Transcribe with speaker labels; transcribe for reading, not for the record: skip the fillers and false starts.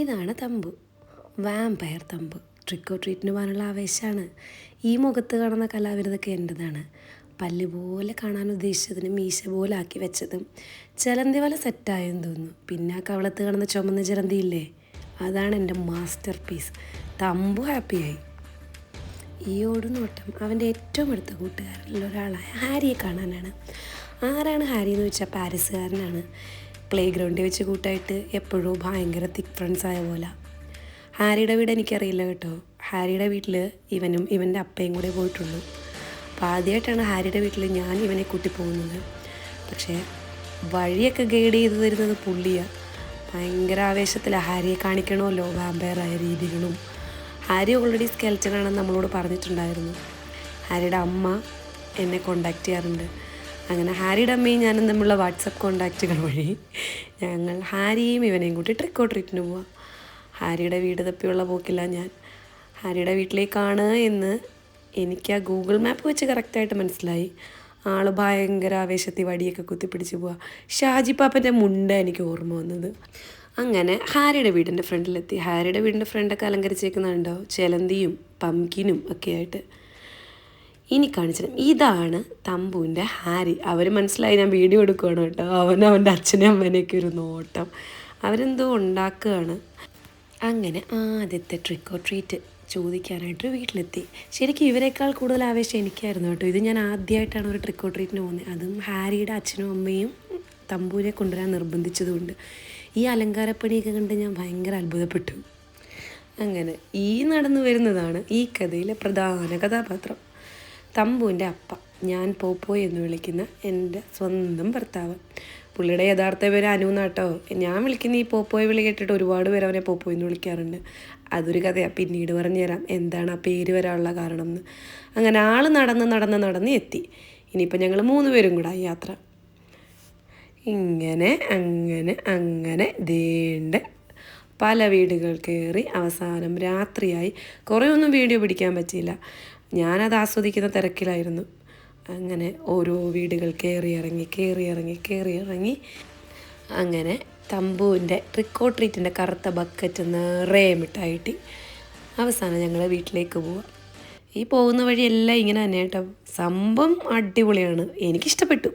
Speaker 1: ഇതാണ് Thampu, vampire Thampu. Trick or ട്രീറ്റിന് പോകാനുള്ള ആവേശമാണ്. ഈ മുഖത്ത് കാണുന്ന കലാവിരുതൊക്കെ എൻ്റെതാണ്. പല്ല് പോലെ കാണാൻ ഉദ്ദേശിച്ചതിന് മീശ പോലെ ആക്കി വെച്ചതും ചിലന്തി വല സെറ്റായെന്ന് തോന്നുന്നു. പിന്നെ ആ കവളത്ത് കാണുന്ന ചുമന്ന ചിലന്തി ഇല്ലേ, അതാണ് എൻ്റെ മാസ്റ്റർ പീസ്. തമ്പു ഹാപ്പിയായി. ഈ ഓടുനോട്ടം അവൻ്റെ ഏറ്റവും അടുത്ത കൂട്ടുകാരിൽ ഒരാളായ ഹാരിയെ കാണാനാണ്. ആരാണ് ഹാരി എന്ന് വെച്ചാൽ പാരീസുകാരനാണ്. പ്ലേ ഗ്രൗണ്ടിൽ വെച്ച് കൂട്ടായിട്ട് എപ്പോഴും ഭയങ്കര തിക്ക് ഫ്രണ്ട്സ് ആയ പോലെ. ഹാരിയുടെ വീട് എനിക്കറിയില്ല കേട്ടോ. ഹാരിയുടെ വീട്ടിൽ ഇവനും ഇവൻ്റെ അപ്പയും കൂടെ പോയിട്ടുള്ളൂ. അപ്പോൾ ആദ്യമായിട്ടാണ് ഹാരിയുടെ വീട്ടിൽ ഞാൻ ഇവനെ കൂട്ടി പോകുന്നത്. പക്ഷേ വഴിയൊക്കെ ഗൈഡ് ചെയ്ത് തരുന്നത് പുള്ളിയാണ്. ഭയങ്കര ആവേശത്തിലാണ്. ഹാരിയെ കാണിക്കണമല്ലോ വാമ്പയറായ രീതികളും. ഹാരി ഓൾറെഡി സ്കെൽറ്റനാണെന്ന് നമ്മളോട് പറഞ്ഞിട്ടുണ്ടായിരുന്നു. ഹാരിയുടെ അമ്മ എന്നെ കോണ്ടാക്ട് ചെയ്യാറുണ്ട്. അങ്ങനെ ഹാരിയുടെ അമ്മയും ഞാനും തമ്മിലുള്ള വാട്സപ്പ് കോണ്ടാക്റ്റുകൾ വഴി ഞങ്ങൾ ഹാരിയെയും ഇവനെയും കൂട്ടി ട്രിക്ക് ഓർ ട്രീറ്റിന് പോവാം. ഹാരിയുടെ വീട് തപ്പിയുള്ള പോക്കില്ല ഞാൻ. ഹാരിയുടെ വീട്ടിലേക്കാണ് എന്ന് എനിക്ക് ആ ഗൂഗിൾ മാപ്പ് വെച്ച് കറക്റ്റായിട്ട് മനസ്സിലായി. ആൾ ഭയങ്കര ആവേശത്തിൽ വടിയൊക്കെ കുത്തിപ്പിടിച്ച് പോവുക. ഷാജി പാപ്പൻ്റെ മുണ്ട എനിക്ക് ഓർമ്മ വന്നത്. അങ്ങനെ ഹാരിയുടെ വീടിൻ്റെ ഫ്രണ്ടിലെത്തി. ഹാരിയുടെ വീടിൻ്റെ ഫ്രണ്ടൊക്കെ അലങ്കരിച്ചേക്കുന്നുണ്ടോ, ചിലന്തിയും പംകിനും ഒക്കെ ആയിട്ട്. ഇനി കാണിച്ചത് ഇതാണ് തമ്പുവിൻ്റെ ഹാരി. അവർ മനസ്സിലായി ഞാൻ വീഡിയോ എടുക്കുകയാണ് കേട്ടോ. അവൻ്റെ അച്ഛനും അമ്മേനെയൊക്കെ ഒരു നോട്ടം. അവരെന്തോ ഉണ്ടാക്കുകയാണ്. അങ്ങനെ ആദ്യത്തെ ട്രിക്ക് ഓർ ട്രീറ്റ് ചോദിക്കാനായിട്ട് വീട്ടിലെത്തി. ശരിക്കും ഇവരെക്കാൾ കൂടുതൽ ആവേശം എനിക്കായിരുന്നു കേട്ടോ. ഇത് ഞാൻ ആദ്യമായിട്ടാണ് ഒരു ട്രിക്ക് ഓർ ട്രീറ്റിന് പോകുന്നത്. അതും ഹാരിയുടെ അച്ഛനും അമ്മയും തമ്പുവിനെ കൊണ്ടുവരാൻ നിർബന്ധിച്ചതുകൊണ്ട്. ഈ അലങ്കാരപ്പണിയൊക്കെ കണ്ട് ഞാൻ ഭയങ്കര അത്ഭുതപ്പെട്ടു. അങ്ങനെ ഈ നടന്നു വരുന്നതാണ് ഈ കഥയിലെ പ്രധാന കഥാപാത്രം, തമ്പുവിൻ്റെ അപ്പ. ഞാൻ പോപ്പോയ് എന്ന് വിളിക്കുന്ന എൻ്റെ സ്വന്തം ഭർത്താവ്. പുള്ളിയുടെ യഥാർത്ഥ പേര് അനു എന്നാട്ടോ. ഞാൻ വിളിക്കുന്ന ഈ പോപ്പോയ് വിളി കേട്ടിട്ട് ഒരുപാട് പേര് അവനെ പോപ്പോയ് എന്ന് വിളിക്കാറുണ്ട്. അതൊരു കഥയാണ്, പിന്നീട് പറഞ്ഞുതരാം എന്താണ് ആ പേര് വരാനുള്ള കാരണം എന്ന്. അങ്ങനെ ആൾ നടന്ന് എത്തി. ഇനിയിപ്പോൾ ഞങ്ങൾ 3 പേരും കൂടെ യാത്ര. ഇങ്ങനെ അങ്ങനെ ദേണ്ട് പല വീടുകൾ കയറി അവസാനം രാത്രിയായി. കുറേ ഒന്നും വീഡിയോ പിടിക്കാൻ പറ്റിയില്ല. ഞാനത് ആസ്വദിക്കുന്ന തിരക്കിലായിരുന്നു. അങ്ങനെ ഓരോ വീടുകൾ കയറി ഇറങ്ങി അങ്ങനെ തമ്പുവിൻ്റെ ട്രിക്ക് ഓർ ട്രീറ്റിൻ്റെ കറുത്ത ബക്കറ്റ് നിറയെ മിഠായിട്ടി. അവസാനം ഞങ്ങൾ വീട്ടിലേക്ക് പോവാം. ഈ പോകുന്ന വഴിയെല്ലാം ഇങ്ങനെ തന്നെ കേട്ടോ. സംഭവം അടിപൊളിയാണ്, എനിക്കിഷ്ടപ്പെട്ടു.